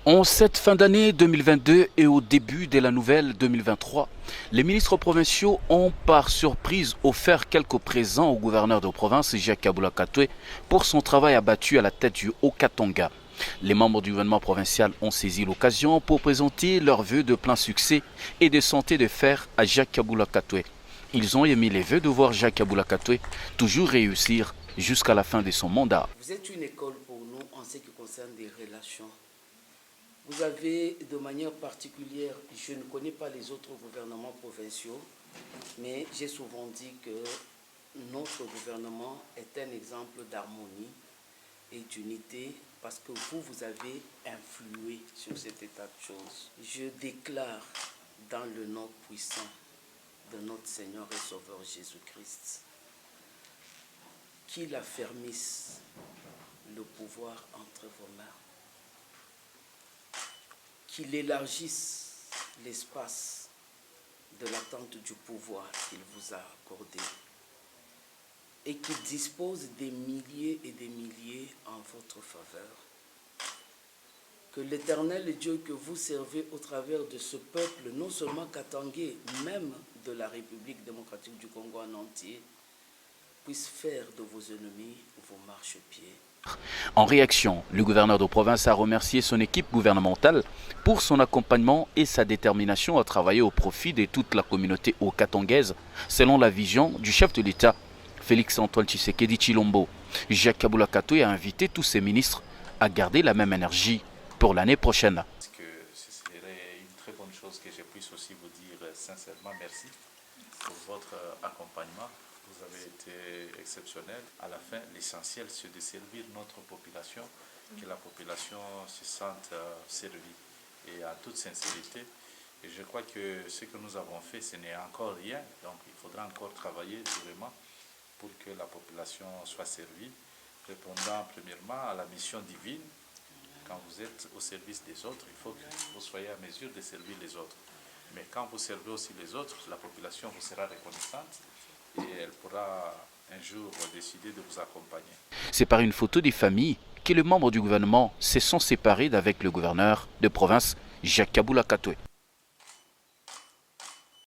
En cette fin d'année 2022 et au début de la nouvelle 2023, les ministres provinciaux ont par surprise offert quelques présents au gouverneur de province Jacques Kabula Katwe pour son travail abattu à la tête du Haut-Katanga. Les membres du gouvernement provincial ont saisi l'occasion pour présenter leurs vœux de plein succès et de santé de fer à Jacques Kabula Katwe. Ils ont émis les vœux de voir Jacques Kabula Katwe toujours réussir jusqu'à la fin de son mandat. Vous êtes une école pour nous en ce qui concerne des relations. Vous avez de manière particulière, je ne connais pas les autres gouvernements provinciaux, mais j'ai souvent dit que notre gouvernement est un exemple d'harmonie et d'unité parce que vous avez influé sur cet état de choses. Je déclare dans le nom puissant de notre Seigneur et Sauveur Jésus-Christ qu'il affermisse le pouvoir entre vos mains, qu'il élargisse l'espace de l'attente du pouvoir qu'il vous a accordé et qu'il dispose des milliers et des milliers en votre faveur. Que l'Éternel Dieu que vous servez au travers de ce peuple, non seulement katangais, même de la République démocratique du Congo en entier, puisse faire de vos ennemis vos marchepieds. En réaction, le gouverneur de province a remercié son équipe gouvernementale pour son accompagnement et sa détermination à travailler au profit de toute la communauté haut-katangaise, selon la vision du chef de l'État, Félix-Antoine Tshisekedi Tshilombo. Jacques Kabula Katwe a invité tous ses ministres à garder la même énergie pour l'année prochaine. Ce serait une très bonne chose que je puisse aussi vous dire sincèrement merci pour votre accompagnement. Vous avez été exceptionnel. À la fin, l'essentiel, c'est de servir notre population, que la population se sente servie. Et en toute sincérité, et je crois que ce que nous avons fait, ce n'est encore rien. Donc, il faudra encore travailler durement pour que la population soit servie, répondant premièrement à la mission divine. Quand vous êtes au service des autres, il faut que vous soyez à mesure de servir les autres. Mais quand vous servez aussi les autres, la population vous sera reconnaissante et elle pourra un jour décider de vous accompagner. C'est par une photo des familles que les membres du gouvernement se sont séparés d'avec le gouverneur de province Jacques Kabula Katwe.